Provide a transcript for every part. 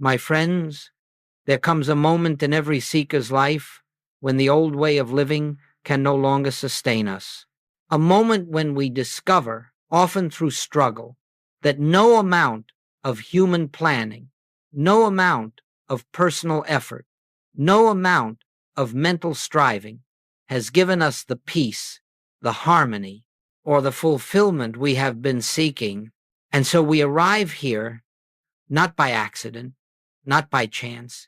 My friends, there comes a moment in every seeker's life when the old way of living can no longer sustain us. A moment when we discover, often through struggle, that no amount of human planning, no amount of personal effort, no amount of mental striving has given us the peace, the harmony, or the fulfillment we have been seeking. And so we arrive here not by accident, not by chance,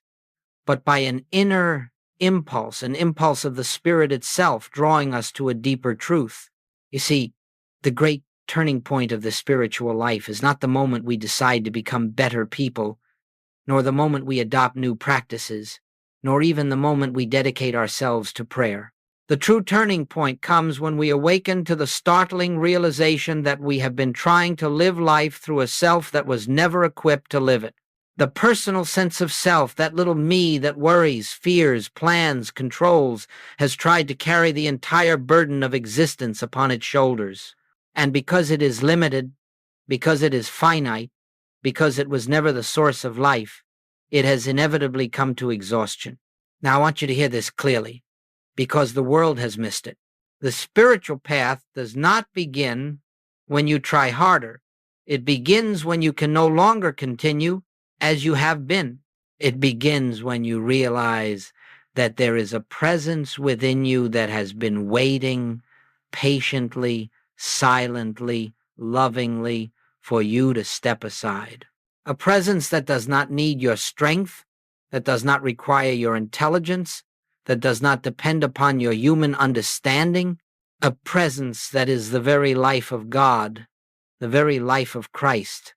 but by an inner impulse, an impulse of the Spirit itself drawing us to a deeper truth. You see, the great turning point of the spiritual life is not the moment we decide to become better people, nor the moment we adopt new practices, nor even the moment we dedicate ourselves to prayer. The true turning point comes when we awaken to the startling realization that we have been trying to live life through a self that was never equipped to live it. The personal sense of self, that little me that worries, fears, plans, controls, has tried to carry the entire burden of existence upon its shoulders. And because it is limited, because it is finite, because it was never the source of life, it has inevitably come to exhaustion. Now I want you to hear this clearly, because the world has missed it. The spiritual path does not begin when you try harder. It begins when you can no longer continue as you have been. It begins when you realize that there is a presence within you that has been waiting patiently, silently, lovingly for you to step aside. A presence that does not need your strength, that does not require your intelligence, that does not depend upon your human understanding. A presence that is the very life of God, the very life of Christ,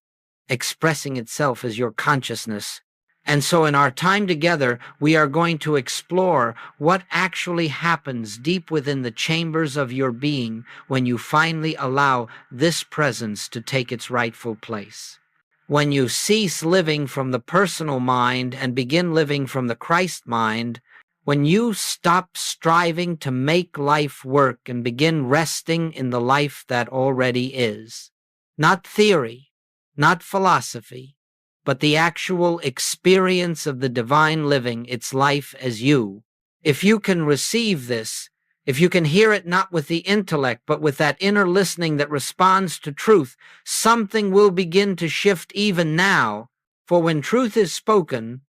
expressing itself as your consciousness. And so in our time together, we are going to explore what actually happens deep within the chambers of your being when you finally allow this presence to take its rightful place. When you cease living from the personal mind and begin living from the Christ mind, when you stop striving to make life work and begin resting in the life that already is. Not theory, not philosophy, but the actual experience of the divine living its life as you. If you can receive this, if you can hear it not with the intellect, but with that inner listening that responds to truth, something will begin to shift even now. For when truth is spoken,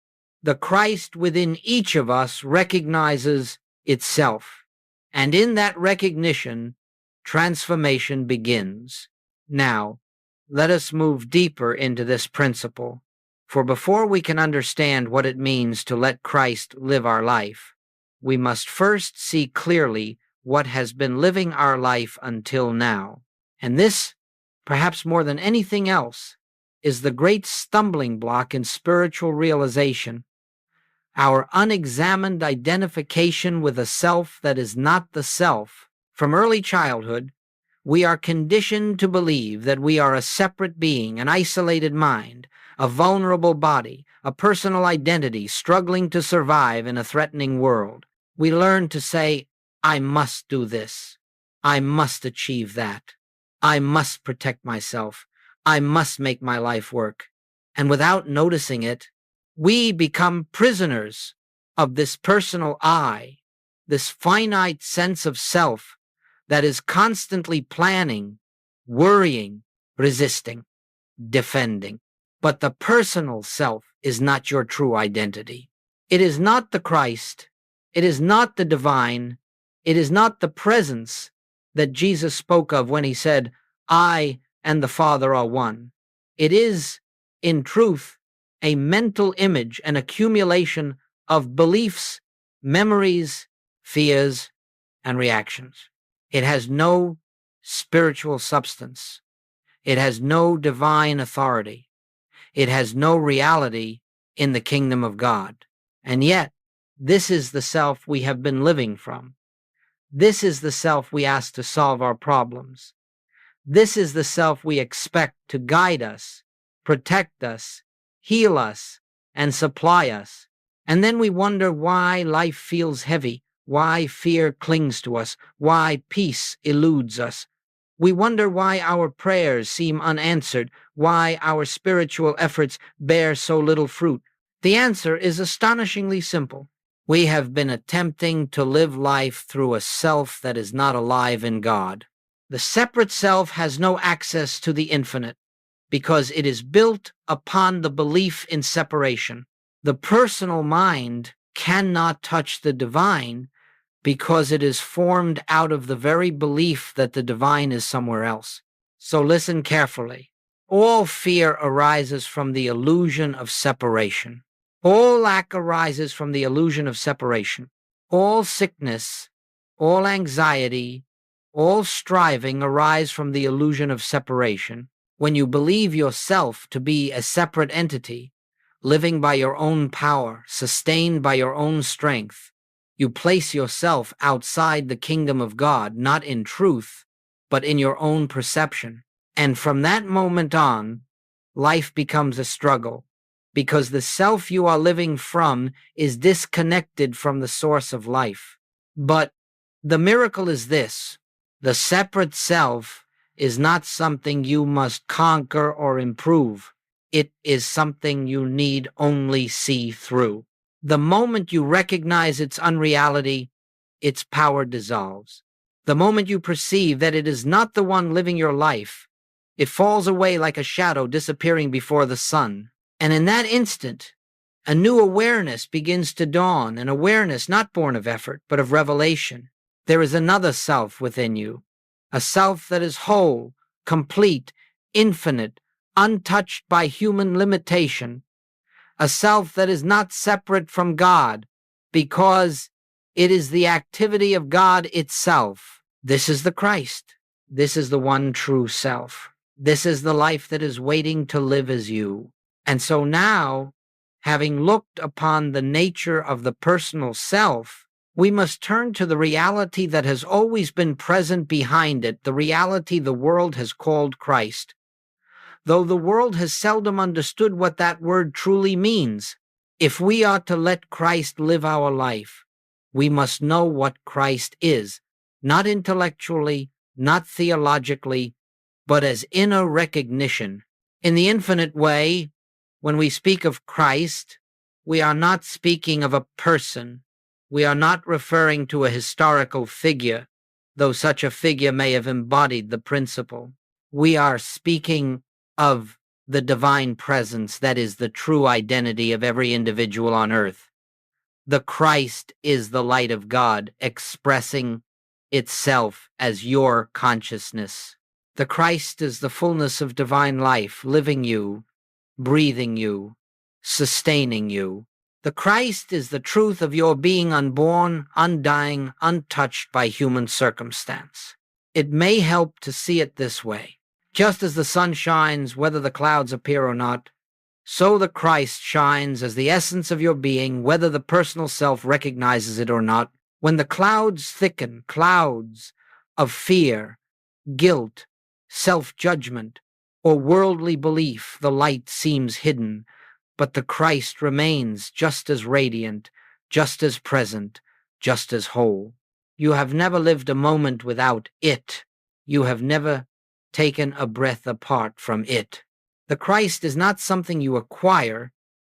the Christ within each of us recognizes itself. And in that recognition, transformation begins. Now, let us move deeper into this principle. For before we can understand what it means to let Christ live our life, we must first see clearly what has been living our life until now. And this, perhaps more than anything else, is the great stumbling block in spiritual realization. Our unexamined identification with a self that is not the self. From early childhood, we are conditioned to believe that we are a separate being, an isolated mind, a vulnerable body, a personal identity struggling to survive in a threatening world. We learn to say, I must do this. I must achieve that. I must protect myself. I must make my life work. And without noticing it, we become prisoners of this personal I, this finite sense of self that is constantly planning, worrying, resisting, defending. But the personal self is not your true identity. It is not the Christ. It is not the divine. It is not the presence that Jesus spoke of when he said, I and the Father are one. It is, in truth, a mental image, an accumulation of beliefs, memories, fears, and reactions. It has no spiritual substance. It has no divine authority. It has no reality in the kingdom of God. And yet, this is the self we have been living from. This is the self we ask to solve our problems. This is the self we expect to guide us, protect us, heal us, and supply us. And then we wonder why life feels heavy, why fear clings to us, why peace eludes us. We wonder why our prayers seem unanswered, why our spiritual efforts bear so little fruit. The answer is astonishingly simple. We have been attempting to live life through a self that is not alive in God. The separate self has no access to the infinite because it is built upon the belief in separation. The personal mind cannot touch the divine because it is formed out of the very belief that the divine is somewhere else. So listen carefully. All fear arises from the illusion of separation. All lack arises from the illusion of separation. All sickness, all anxiety, all striving arise from the illusion of separation. When you believe yourself to be a separate entity, living by your own power, sustained by your own strength, you place yourself outside the kingdom of God, not in truth, but in your own perception. And from that moment on, life becomes a struggle, because the self you are living from is disconnected from the source of life. But the miracle is this: the separate self is not something you must conquer or improve. It is something you need only see through. The moment you recognize its unreality, its power dissolves. The moment you perceive that it is not the one living your life, it falls away like a shadow disappearing before the sun. And in that instant, a new awareness begins to dawn, an awareness not born of effort, but of revelation. There is another self within you, a self that is whole, complete, infinite, untouched by human limitation, a self that is not separate from God, because it is the activity of God itself. This is the Christ. This is the one true self. This is the life that is waiting to live as you. And so now, having looked upon the nature of the personal self, we must turn to the reality that has always been present behind it, the reality the world has called Christ. Though the world has seldom understood what that word truly means, if we are to let Christ live our life, we must know what Christ is, not intellectually, not theologically, but as inner recognition. In the infinite way, when we speak of Christ, we are not speaking of a person. We are not referring to a historical figure, though such a figure may have embodied the principle. We are speaking of the divine presence that is the true identity of every individual on earth. The Christ is the light of God expressing itself as your consciousness. The Christ is the fullness of divine life, living you, breathing you, sustaining you. The Christ is the truth of your being unborn, undying, untouched by human circumstance. It may help to see it this way. Just as the sun shines whether the clouds appear or not, so the Christ shines as the essence of your being whether the personal self recognizes it or not. When the clouds thicken, clouds of fear, guilt, self-judgment, or worldly belief, the light seems hidden, but the Christ remains just as radiant, just as present, just as whole. You have never lived a moment without it. You have never taken a breath apart from it. The Christ is not something you acquire,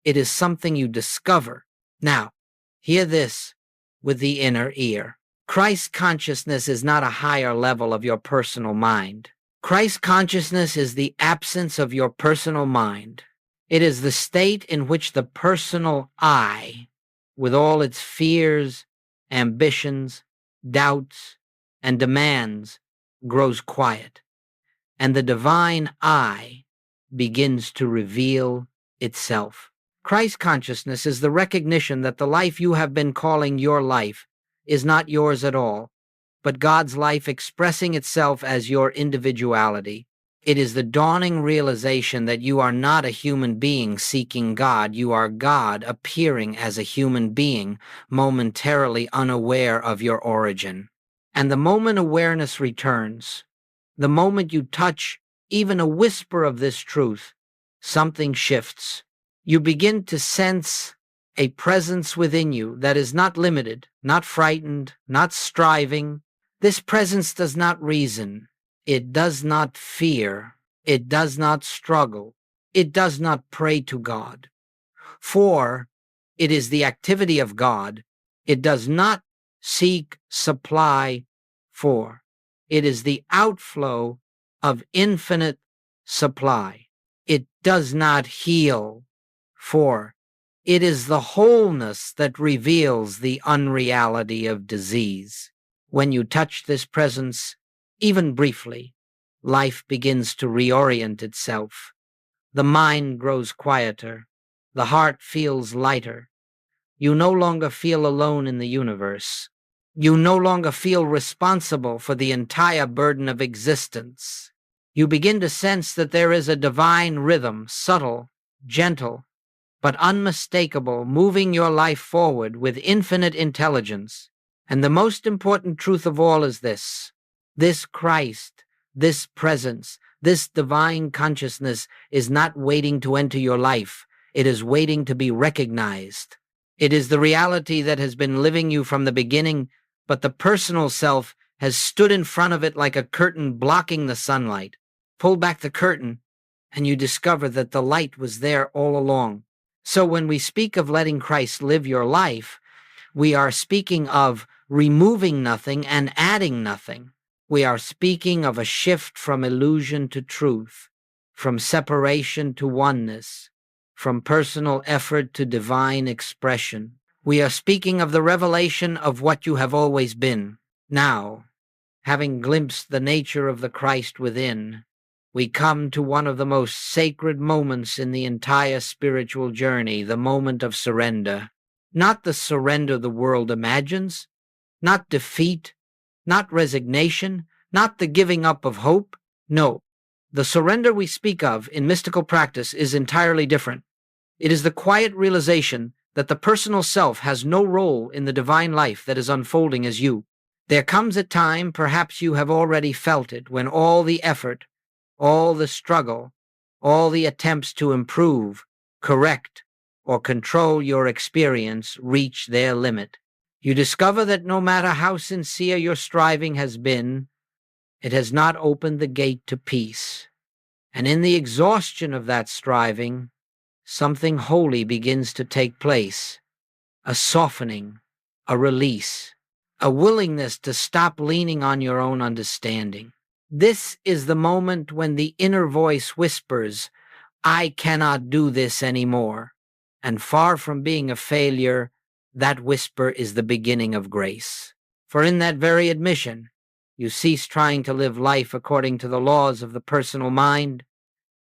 it is something you discover. Now, hear this with the inner ear. Christ consciousness is not a higher level of your personal mind. Christ consciousness is the absence of your personal mind. It is the state in which the personal I, with all its fears, ambitions, doubts, and demands, grows quiet, and the divine I begins to reveal itself. Christ consciousness is the recognition that the life you have been calling your life is not yours at all, but God's life expressing itself as your individuality. It is the dawning realization that you are not a human being seeking God. You are God appearing as a human being, momentarily unaware of your origin. And the moment awareness returns, the moment you touch even a whisper of this truth, something shifts. You begin to sense a presence within you that is not limited, not frightened, not striving. This presence does not reason. It does not fear. It does not struggle. It does not pray to God. For it is the activity of God. It does not seek supply for. It is the outflow of infinite supply. It does not heal for. It is the wholeness that reveals the unreality of disease. When you touch this presence, even briefly, life begins to reorient itself. The mind grows quieter. The heart feels lighter. You no longer feel alone in the universe. You no longer feel responsible for the entire burden of existence. You begin to sense that there is a divine rhythm, subtle, gentle, but unmistakable, moving your life forward with infinite intelligence. And the most important truth of all is this Christ, this presence, this divine consciousness is not waiting to enter your life. It is waiting to be recognized. It is the reality that has been living you from the beginning, but the personal self has stood in front of it like a curtain blocking the sunlight. Pull back the curtain, and you discover that the light was there all along. So when we speak of letting Christ live your life, we are speaking of removing nothing and adding nothing. We are speaking of a shift from illusion to truth, from separation to oneness, from personal effort to divine expression. We are speaking of the revelation of what you have always been. Now, having glimpsed the nature of the Christ within, we come to one of the most sacred moments in the entire spiritual journey, the moment of surrender. Not the surrender the world imagines, not defeat, not resignation, not the giving up of hope. No, the surrender we speak of in mystical practice is entirely different. It is the quiet realization that the personal self has no role in the divine life that is unfolding as you. There comes a time, perhaps you have already felt it, when all the effort, all the struggle, all the attempts to improve, correct, or control your experience reach their limit. You discover that no matter how sincere your striving has been, it has not opened the gate to peace. And in the exhaustion of that striving, something holy begins to take place, a softening, a release, a willingness to stop leaning on your own understanding. This is the moment when the inner voice whispers, "I cannot do this anymore." And far from being a failure, that whisper is the beginning of grace. For in that very admission, you cease trying to live life according to the laws of the personal mind,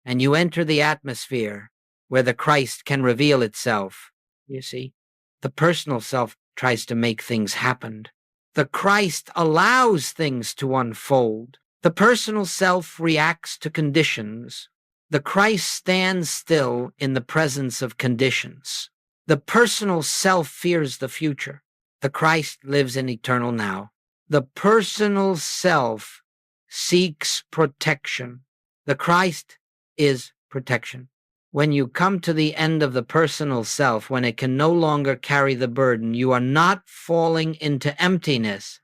and you enter the atmosphere where the Christ can reveal itself. You see, the personal self tries to make things happen. The Christ allows things to unfold. The personal self reacts to conditions. The Christ stands still in the presence of conditions. The personal self fears the future. The Christ lives in eternal now. The personal self seeks protection. The Christ is protection. When you come to the end of the personal self, when it can no longer carry the burden, you are not falling into emptiness.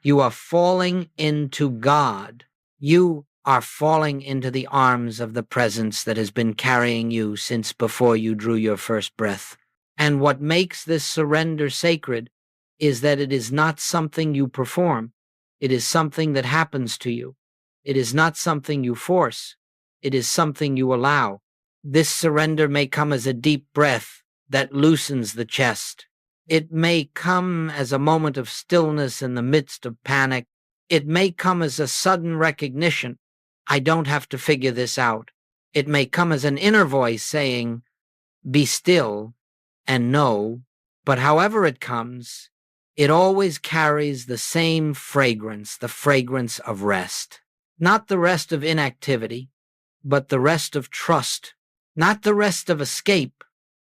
You are falling into God. You are falling into the arms of the presence that has been carrying you since before you drew your first breath. And what makes this surrender sacred is that it is not something you perform. It is something that happens to you. It is not something you force. It is something you allow. This surrender may come as a deep breath that loosens the chest. It may come as a moment of stillness in the midst of panic. It may come as a sudden recognition, I don't have to figure this out. It may come as an inner voice saying, be still and know, but however it comes, it always carries the same fragrance, the fragrance of rest. Not the rest of inactivity, but the rest of trust. Not the rest of escape,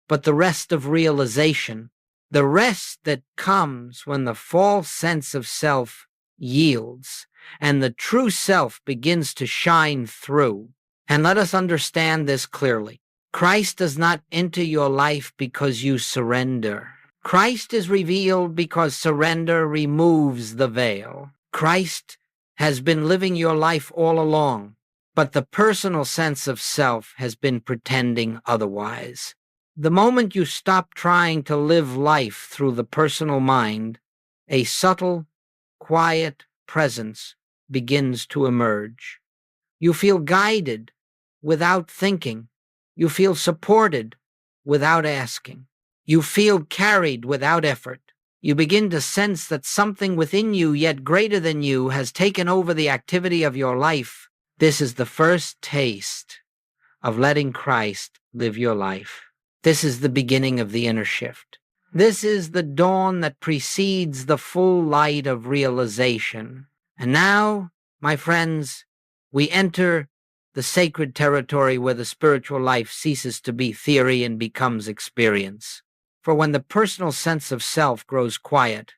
but the rest of realization. The rest that comes when the false sense of self yields and the true self begins to shine through. And let us understand this clearly. Christ does not enter your life because you surrender. Christ is revealed because surrender removes the veil. Christ has been living your life all along, but the personal sense of self has been pretending otherwise. The moment you stop trying to live life through the personal mind, a subtle, quiet presence begins to emerge. You feel guided without thinking. You feel supported without asking. You feel carried without effort. You begin to sense that something within you, yet greater than you, has taken over the activity of your life. This is the first taste of letting Christ live your life. This is the beginning of the inner shift. This is the dawn that precedes the full light of realization. And now, my friends, we enter the sacred territory where the spiritual life ceases to be theory and becomes experience. For when the personal sense of self grows quiet,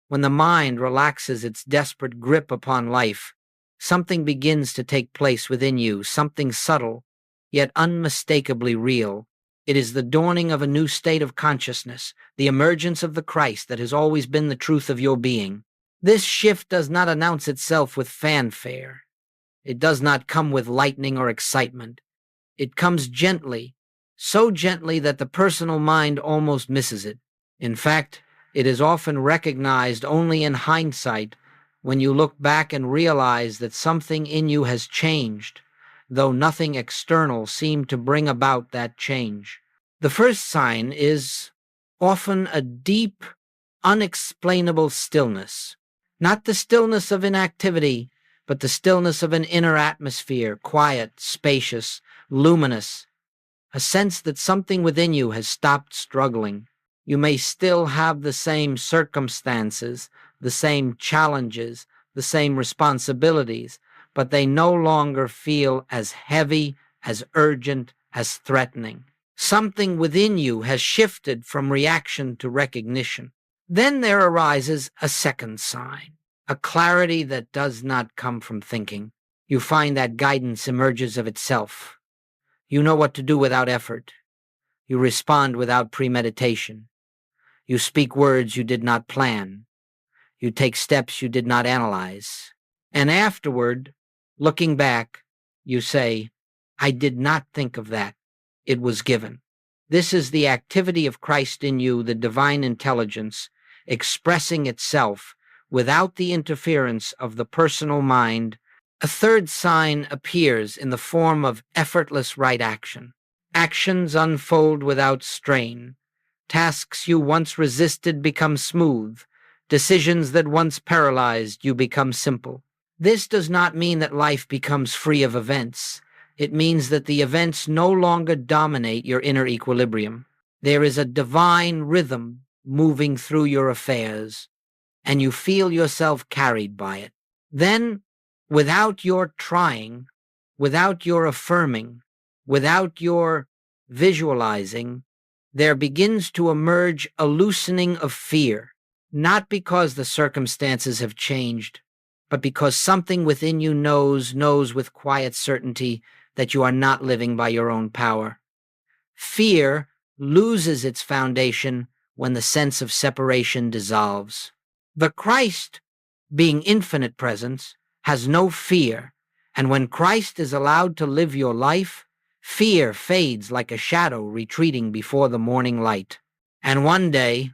when the mind relaxes its desperate grip upon life, something begins to take place within you, something subtle, yet unmistakably real. It is the dawning of a new state of consciousness, the emergence of the Christ that has always been the truth of your being. This shift does not announce itself with fanfare. It does not come with lightning or excitement. It comes gently, so gently that the personal mind almost misses it. In fact, it is often recognized only in hindsight when you look back and realize that something in you has changed, though nothing external seemed to bring about that change. The first sign is often a deep, unexplainable stillness. Not the stillness of inactivity, but the stillness of an inner atmosphere, quiet, spacious, luminous, a sense that something within you has stopped struggling. You may still have the same circumstances, the same challenges, the same responsibilities, but they no longer feel as heavy, as urgent, as threatening. Something within you has shifted from reaction to recognition. Then there arises a second sign, a clarity that does not come from thinking. You find that guidance emerges of itself. You know what to do without effort. You respond without premeditation. You speak words you did not plan. You take steps you did not analyze. And afterward, looking back, you say, I did not think of that. It was given. This is the activity of Christ in you, the divine intelligence, expressing itself without the interference of the personal mind. A third sign appears in the form of effortless right action. Actions unfold without strain. Tasks you once resisted become smooth. Decisions that once paralyzed you become simple. This does not mean that life becomes free of events. It means that the events no longer dominate your inner equilibrium. There is a divine rhythm moving through your affairs, and you feel yourself carried by it. Then, without your trying, without your affirming, without your visualizing, there begins to emerge a loosening of fear, not because the circumstances have changed, but because something within you knows with quiet certainty that you are not living by your own power. Fear loses its foundation when the sense of separation dissolves. The Christ, being infinite presence, has no fear, and when Christ is allowed to live your life, fear fades like a shadow retreating before the morning light. And one day,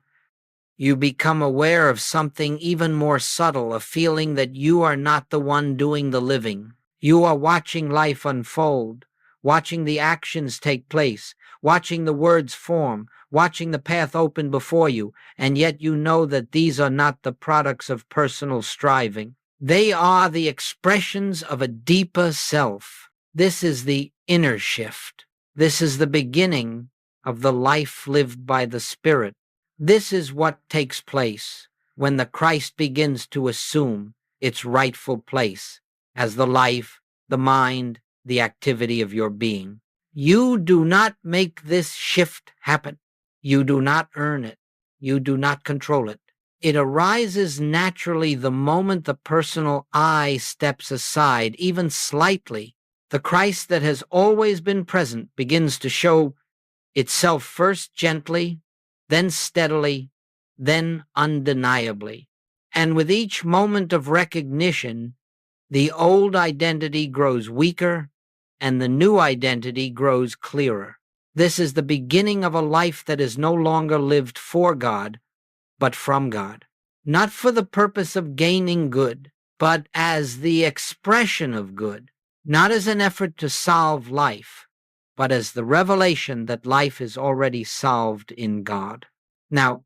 you become aware of something even more subtle, a feeling that you are not the one doing the living. You are watching life unfold, watching the actions take place, watching the words form, watching the path open before you, and yet you know that these are not the products of personal striving. They are the expressions of a deeper self. This is the inner shift. This is the beginning of the life lived by the Spirit. This is what takes place when the Christ begins to assume its rightful place as the life, the mind, the activity of your being. You do not make this shift happen. You do not earn it. You do not control it. It arises naturally the moment the personal I steps aside, even slightly. The Christ that has always been present begins to show itself first gently, then steadily, then undeniably. And with each moment of recognition, the old identity grows weaker and the new identity grows clearer. This is the beginning of a life that is no longer lived for God, but from God. Not for the purpose of gaining good, but as the expression of good. Not as an effort to solve life, but as the revelation that life is already solved in God. Now,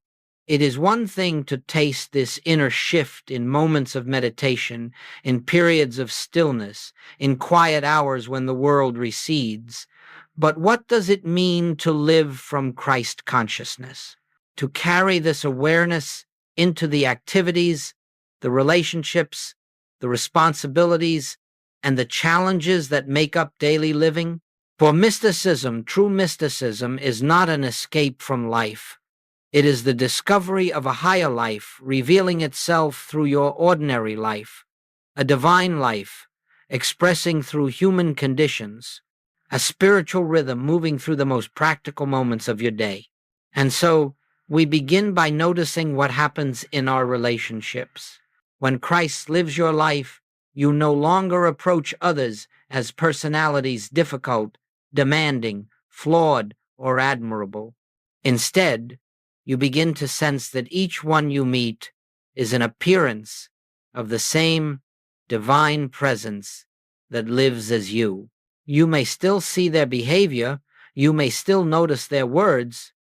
it is one thing to taste this inner shift in moments of meditation, in periods of stillness, in quiet hours when the world recedes. But what does it mean to live from Christ consciousness? To carry this awareness into the activities, the relationships, the responsibilities, and the challenges that make up daily living? For mysticism, true mysticism, is not an escape from life. It is the discovery of a higher life revealing itself through your ordinary life, a divine life expressing through human conditions, a spiritual rhythm moving through the most practical moments of your day. And so we begin by noticing what happens in our relationships. When Christ lives your life, you no longer approach others as personalities difficult, demanding, flawed, or admirable. Instead, you begin to sense that each one you meet is an appearance of the same divine presence that lives as you. You may still see their behavior, you may still notice their words,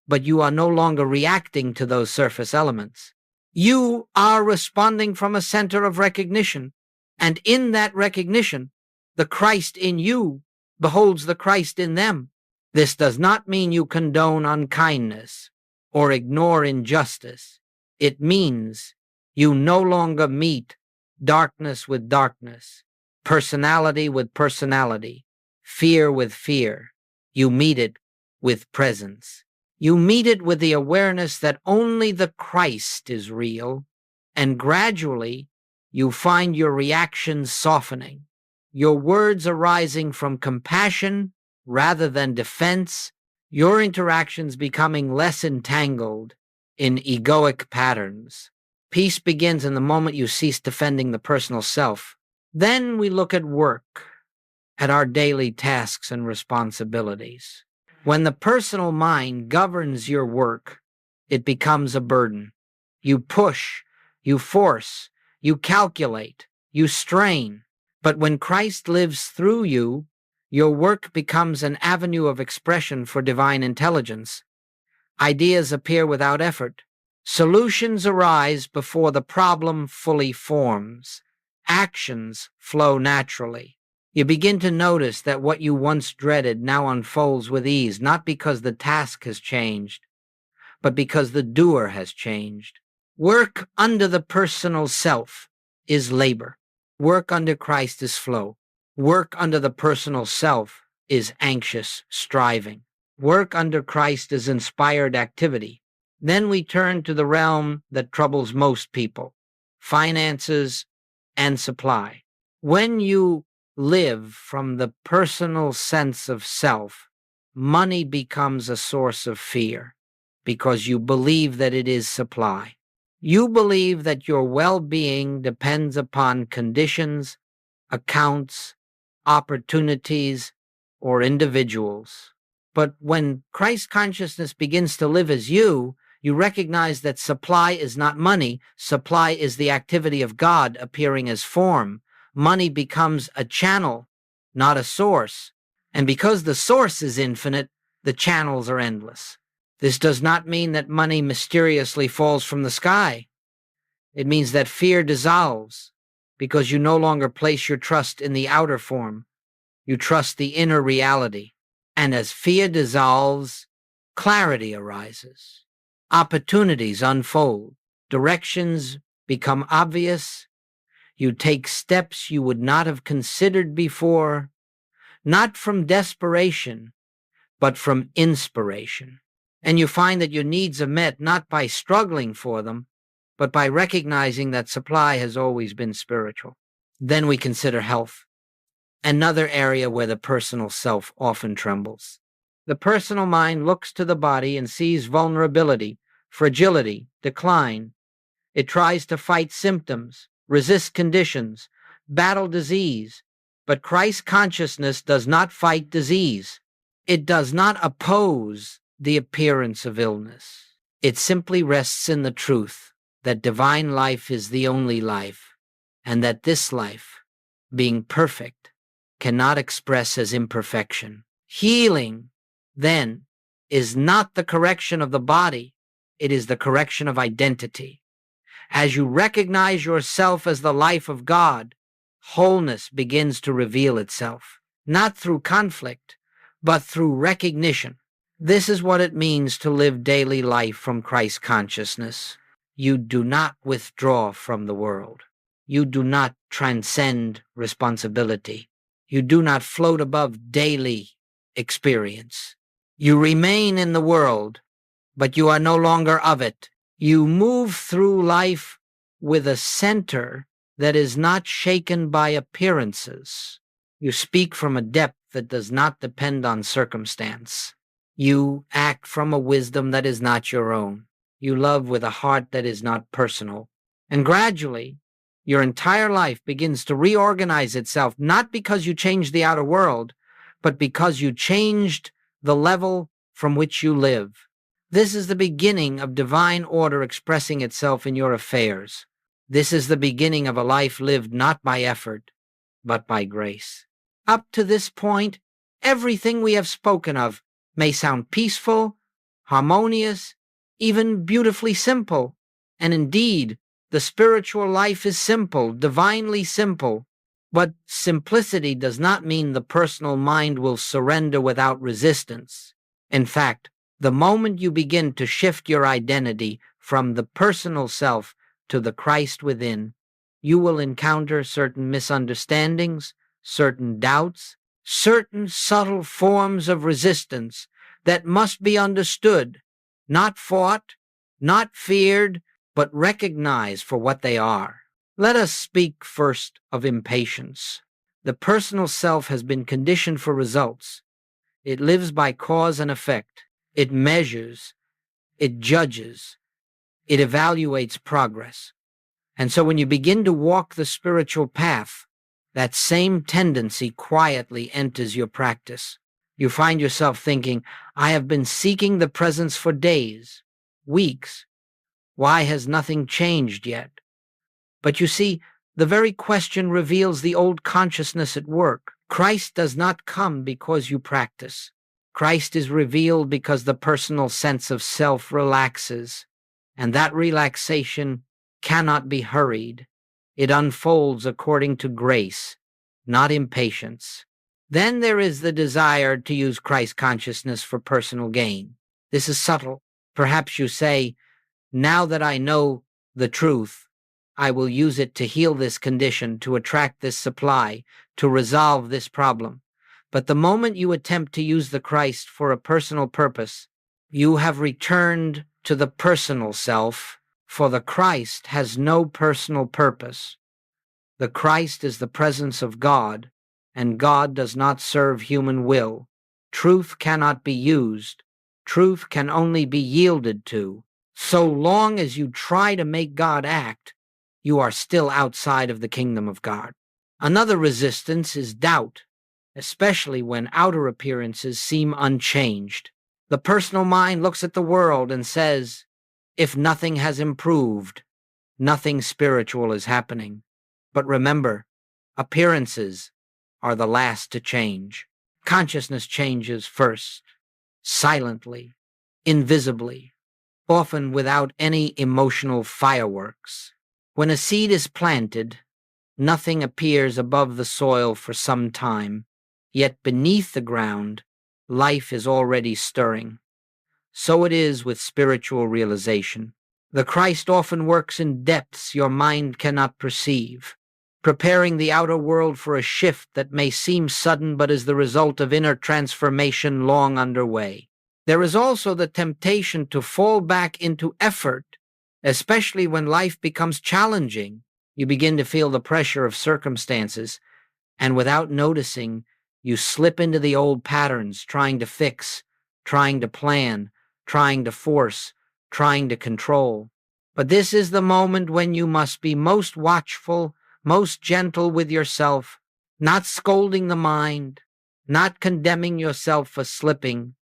but you are no longer reacting to those surface elements. You are responding from a center of recognition, and in that recognition, the Christ in you beholds the Christ in them. This does not mean you condone unkindness or ignore injustice. It means you no longer meet darkness with darkness, personality with personality, fear with fear. You meet it with presence. You meet it with the awareness that only the Christ is real, and gradually you find your reactions softening, your words arising from compassion rather than defense, your interactions becoming less entangled in egoic patterns. Peace begins in the moment you cease defending the personal self. Then we look at work, at our daily tasks and responsibilities. When the personal mind governs your work, it becomes a burden. You push, you force, you calculate, you strain. But when Christ lives through you, your work becomes an avenue of expression for divine intelligence. Ideas appear without effort. Solutions arise before the problem fully forms. Actions flow naturally. You begin to notice that what you once dreaded now unfolds with ease, not because the task has changed, but because the doer has changed. Work under the personal self is labor. Work under Christ is flow. Work under the personal self is anxious striving. Work under Christ is inspired activity. Then we turn to the realm that troubles most people, finances and supply. When you live from the personal sense of self, money becomes a source of fear because you believe that it is supply. You believe that your well-being depends upon conditions, accounts, opportunities, or individuals. But when Christ consciousness begins to live as you recognize that supply is not money. Supply is the activity of God appearing as form. Money becomes a channel, not a source. And because the source is infinite, the channels are endless. This does not mean that money mysteriously falls from the sky. It means that fear dissolves because you no longer place your trust in the outer form. You trust the inner reality. And as fear dissolves, clarity arises. Opportunities unfold. Directions become obvious. You take steps you would not have considered before, not from desperation, but from inspiration. And you find that your needs are met not by struggling for them, but by recognizing that supply has always been spiritual. Then we consider health, another area where the personal self often trembles. The personal mind looks to the body and sees vulnerability, fragility, decline. It tries to fight symptoms, resist conditions, battle disease. But Christ consciousness does not fight disease. It does not oppose the appearance of illness. It simply rests in the truth that divine life is the only life, and that this life, being perfect, cannot express as imperfection. Healing, then, is not the correction of the body, it is the correction of identity. As you recognize yourself as the life of God, wholeness begins to reveal itself, not through conflict, but through recognition. This is what it means to live daily life from Christ consciousness. You do not withdraw from the world. You do not transcend responsibility. You do not float above daily experience. You remain in the world, but you are no longer of it. You move through life with a center that is not shaken by appearances. You speak from a depth that does not depend on circumstance. You act from a wisdom that is not your own. You love with a heart that is not personal. And gradually, your entire life begins to reorganize itself, not because you changed the outer world, but because you changed the level from which you live. This is the beginning of divine order expressing itself in your affairs. This is the beginning of a life lived not by effort, but by grace. Up to this point, everything we have spoken of may sound peaceful, harmonious, even beautifully simple. And indeed, the spiritual life is simple, divinely simple. But simplicity does not mean the personal mind will surrender without resistance. In fact, the moment you begin to shift your identity from the personal self to the Christ within, you will encounter certain misunderstandings, certain doubts, certain subtle forms of resistance that must be understood, not fought, not feared, but recognized for what they are. Let us speak first of impatience. The personal self has been conditioned for results. It lives by cause and effect. It measures, it judges, it evaluates progress. And so when you begin to walk the spiritual path, that same tendency quietly enters your practice. You find yourself thinking, I have been seeking the presence for days, weeks. Why has nothing changed yet? But you see, the very question reveals the old consciousness at work. Christ does not come because you practice. Christ is revealed because the personal sense of self relaxes, and that relaxation cannot be hurried. It unfolds according to grace, not impatience. Then there is the desire to use Christ consciousness for personal gain. This is subtle. Perhaps you say, now that I know the truth, I will use it to heal this condition, to attract this supply, to resolve this problem. But the moment you attempt to use the Christ for a personal purpose, you have returned to the personal self, for the Christ has no personal purpose. The Christ is the presence of God, and God does not serve human will. Truth cannot be used. Truth can only be yielded to. So long as you try to make God act, you are still outside of the kingdom of God. Another resistance is doubt, especially when outer appearances seem unchanged. The personal mind looks at the world and says, if nothing has improved, nothing spiritual is happening. But remember, appearances are the last to change. Consciousness changes first, silently, invisibly, often without any emotional fireworks. When a seed is planted, nothing appears above the soil for some time, yet beneath the ground, life is already stirring. So it is with spiritual realization. The Christ often works in depths your mind cannot perceive, preparing the outer world for a shift that may seem sudden but is the result of inner transformation long underway. There is also the temptation to fall back into effort, especially when life becomes challenging. You begin to feel the pressure of circumstances, and without noticing, you slip into the old patterns, trying to fix, trying to plan, trying to force, trying to control. But this is the moment when you must be most watchful, most gentle with yourself, not scolding the mind, not condemning yourself for slipping,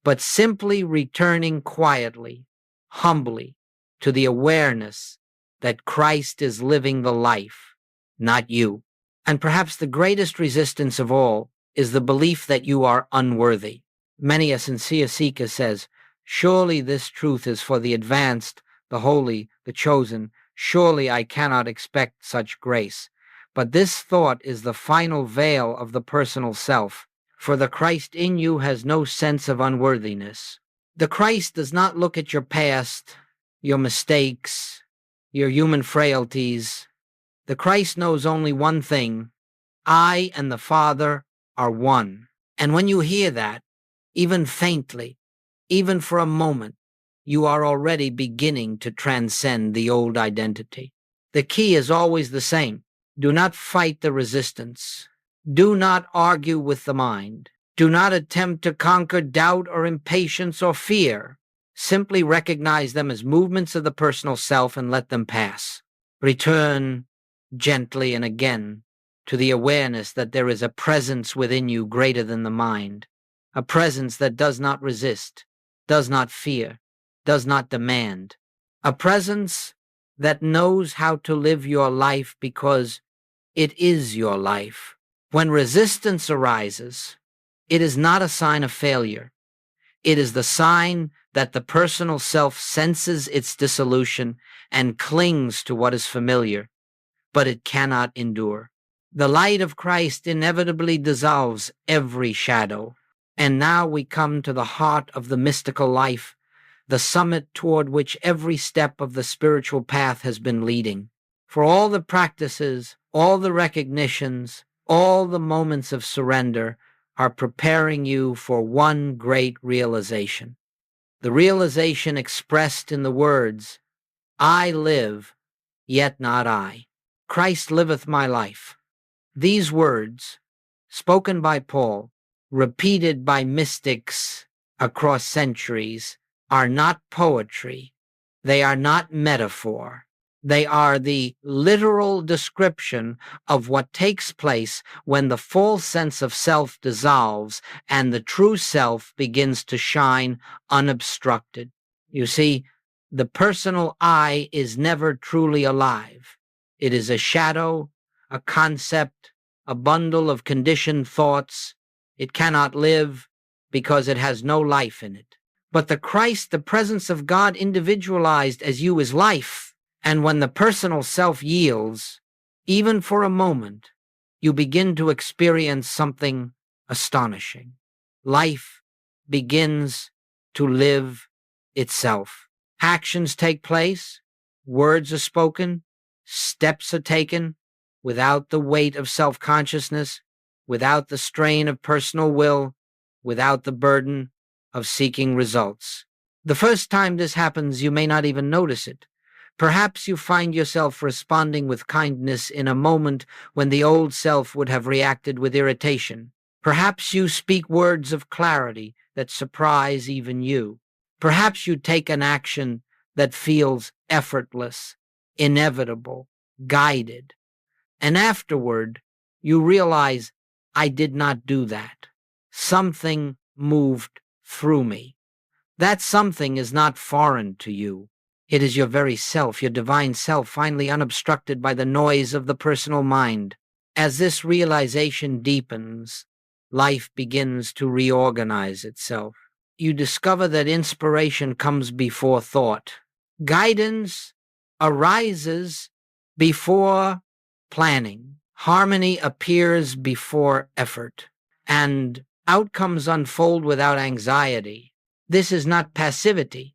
but simply returning quietly, humbly, to the awareness that Christ is living the life, not you. And perhaps the greatest resistance of all is the belief that you are unworthy. Many a sincere seeker says, "Surely this truth is for the advanced, the holy, the chosen. Surely I cannot expect such grace." But this thought is the final veil of the personal self, for the Christ in you has no sense of unworthiness. The Christ does not look at your past, your mistakes, your human frailties. The Christ knows only one thing: I and the Father are one. And when you hear that, even faintly, even for a moment, you are already beginning to transcend the old identity. The key is always the same. Do not fight the resistance. Do not argue with the mind. Do not attempt to conquer doubt or impatience or fear. Simply recognize them as movements of the personal self and let them pass. Return gently and again to the awareness that there is a presence within you greater than the mind, a presence that does not resist, does not fear, does not demand, a presence that knows how to live your life because it is your life. When resistance arises, it is not a sign of failure. It is the sign that the personal self senses its dissolution and clings to what is familiar, but it cannot endure. The light of Christ inevitably dissolves every shadow. And now we come to the heart of the mystical life, the summit toward which every step of the spiritual path has been leading. For all the practices, all the recognitions, all the moments of surrender are preparing you for one great realization. The realization expressed in the words, "I live, yet not I. Christ liveth my life." These words, spoken by Paul, repeated by mystics across centuries, are not poetry. They are not metaphor. They are the literal description of what takes place when the false sense of self dissolves and the true self begins to shine unobstructed. You see, the personal I is never truly alive. It is a shadow, a concept, a bundle of conditioned thoughts. It cannot live because it has no life in it. But the Christ, the presence of God individualized as you, is life. And when the personal self yields, even for a moment, you begin to experience something astonishing. Life begins to live itself. Actions take place, words are spoken, steps are taken without the weight of self-consciousness, without the strain of personal will, without the burden of seeking results. The first time this happens, you may not even notice it. Perhaps you find yourself responding with kindness in a moment when the old self would have reacted with irritation. Perhaps you speak words of clarity that surprise even you. Perhaps you take an action that feels effortless, inevitable, guided. And afterward, you realize, I did not do that. Something moved through me. That something is not foreign to you. It is your very self, your divine self, finally unobstructed by the noise of the personal mind. As this realization deepens, life begins to reorganize itself. You discover that inspiration comes before thought. Guidance arises before planning. Harmony appears before effort. And outcomes unfold without anxiety. This is not passivity.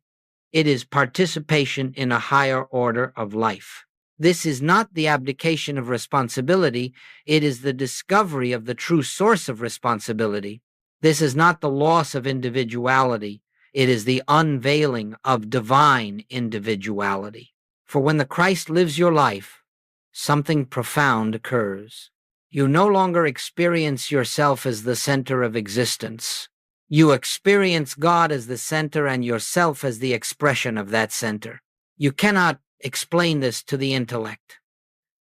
It is participation in a higher order of life. This is not the abdication of responsibility. It is the discovery of the true source of responsibility. This is not the loss of individuality. It is the unveiling of divine individuality. For when the Christ lives your life, something profound occurs. You no longer experience yourself as the center of existence. You experience God as the center and yourself as the expression of that center. You cannot explain this to the intellect.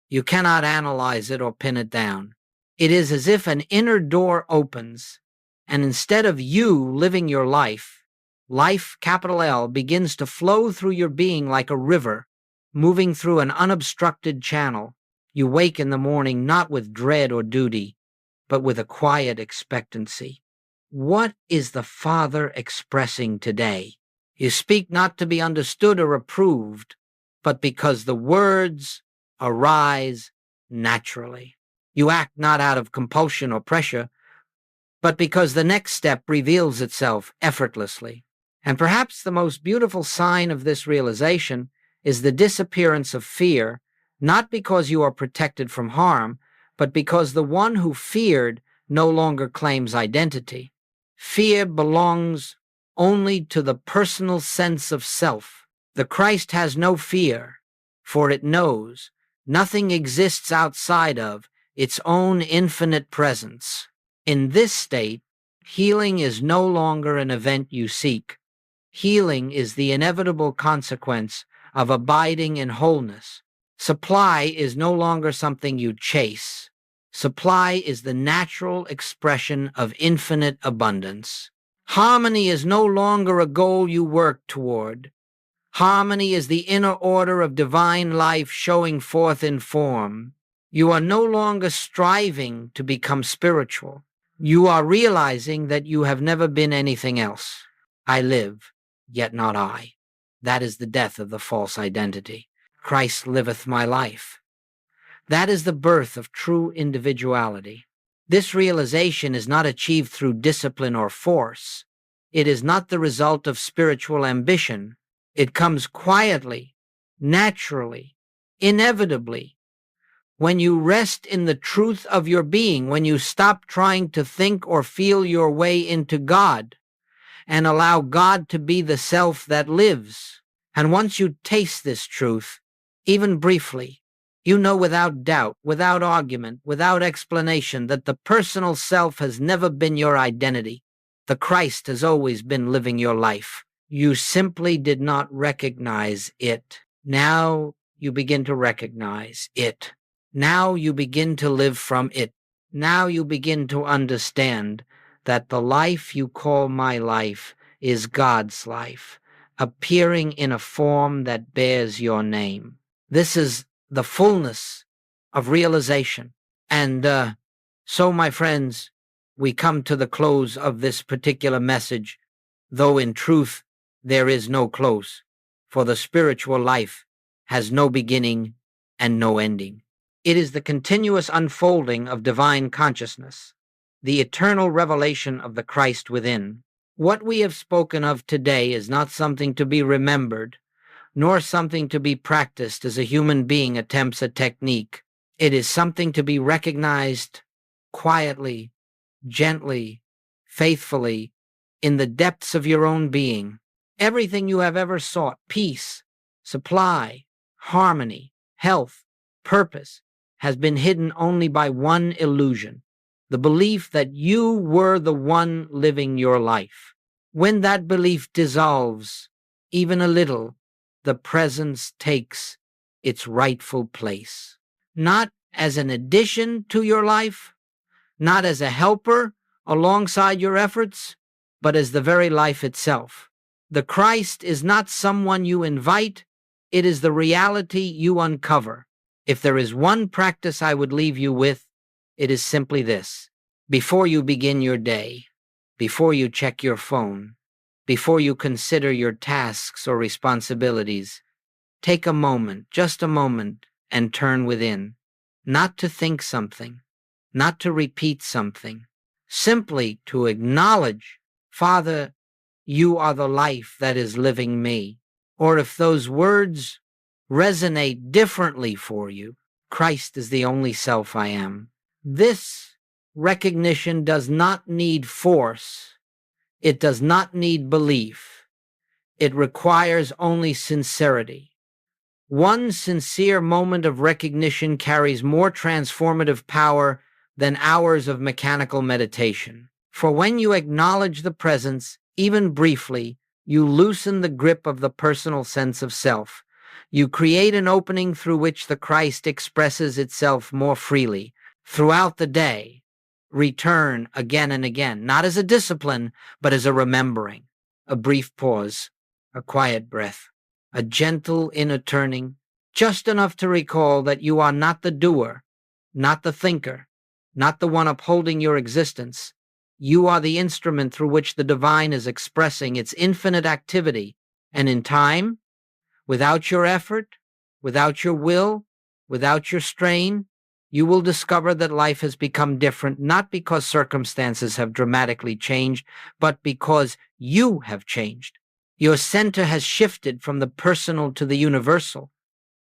You cannot analyze it or pin it down. It is as if an inner door opens, and instead of you living your life, life, capital L, begins to flow through your being like a river, moving through an unobstructed channel. You wake in the morning not with dread or duty, but with a quiet expectancy. What is the Father expressing today? You speak not to be understood or approved, but because the words arise naturally. You act not out of compulsion or pressure, but because the next step reveals itself effortlessly. And perhaps the most beautiful sign of this realization is the disappearance of fear, not because you are protected from harm, but because the one who feared no longer claims identity. Fear belongs only to the personal sense of self. The Christ has no fear, for it knows nothing exists outside of its own infinite presence. In this state, healing is no longer an event you seek. Healing is the inevitable consequence of abiding in wholeness. Supply is no longer something you chase. Supply is the natural expression of infinite abundance. Harmony is no longer a goal you work toward. Harmony is the inner order of divine life showing forth in form. You are no longer striving to become spiritual. You are realizing that you have never been anything else. I live, yet not I. That is the death of the false identity. Christ liveth my life. That is the birth of true individuality. This realization is not achieved through discipline or force. It is not the result of spiritual ambition. It comes quietly, naturally, inevitably. When you rest in the truth of your being, when you stop trying to think or feel your way into God, and allow God to be the self that lives. And once you taste this truth, even briefly, you know without doubt, without argument, without explanation, that the personal self has never been your identity. The Christ has always been living your life. You simply did not recognize it. Now you begin to recognize it. Now you begin to live from it. Now you begin to understand that the life you call my life is God's life, appearing in a form that bears your name. This is the fullness of realization. And so, my friends, we come to the close of this particular message, though in truth there is no close, for the spiritual life has no beginning and no ending. It is the continuous unfolding of divine consciousness, the eternal revelation of the Christ within. What we have spoken of today is not something to be remembered, nor something to be practiced as a human being attempts a technique. It is something to be recognized quietly, gently, faithfully, in the depths of your own being. Everything you have ever sought, peace, supply, harmony, health, purpose, has been hidden only by one illusion, the belief that you were the one living your life. When that belief dissolves, even a little, the presence takes its rightful place. Not as an addition to your life, not as a helper alongside your efforts, but as the very life itself. The Christ is not someone you invite, it is the reality you uncover. If there is one practice I would leave you with, it is simply this. Before you begin your day, before you check your phone, before you consider your tasks or responsibilities, take a moment, just a moment, and turn within. Not to think something, not to repeat something, simply to acknowledge, Father, you are the life that is living me. Or if those words resonate differently for you, Christ is the only self I am. This recognition does not need force. It does not need belief. It requires only sincerity. One sincere moment of recognition carries more transformative power than hours of mechanical meditation. For when you acknowledge the presence, even briefly, you loosen the grip of the personal sense of self. You create an opening through which the Christ expresses itself more freely. Throughout the day, return again and again, not as a discipline, but as a remembering, a brief pause, a quiet breath, a gentle inner turning, just enough to recall that you are not the doer, not the thinker, not the one upholding your existence. You are the instrument through which the divine is expressing its infinite activity, and in time, without your effort, without your will, without your strain, you will discover that life has become different, not because circumstances have dramatically changed, but because you have changed. Your center has shifted from the personal to the universal.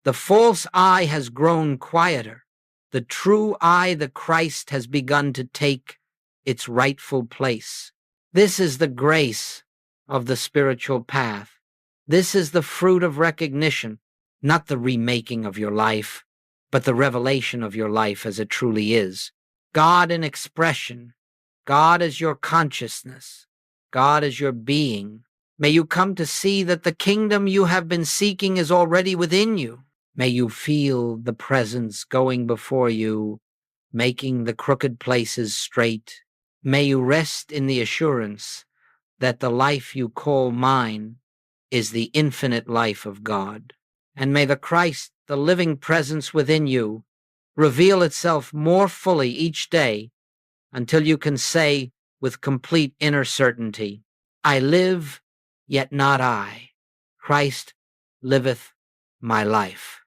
The false I has grown quieter. The true I, the Christ, has begun to take its rightful place. This is the grace of the spiritual path. This is the fruit of recognition, not the remaking of your life, but the revelation of your life as it truly is. God in expression, God as your consciousness, God as your being. May you come to see that the kingdom you have been seeking is already within you. May you feel the presence going before you, making the crooked places straight. May you rest in the assurance that the life you call mine is the infinite life of God. And may the Christ, the living presence within you, reveal itself more fully each day until you can say with complete inner certainty, I live, yet not I. Christ liveth my life.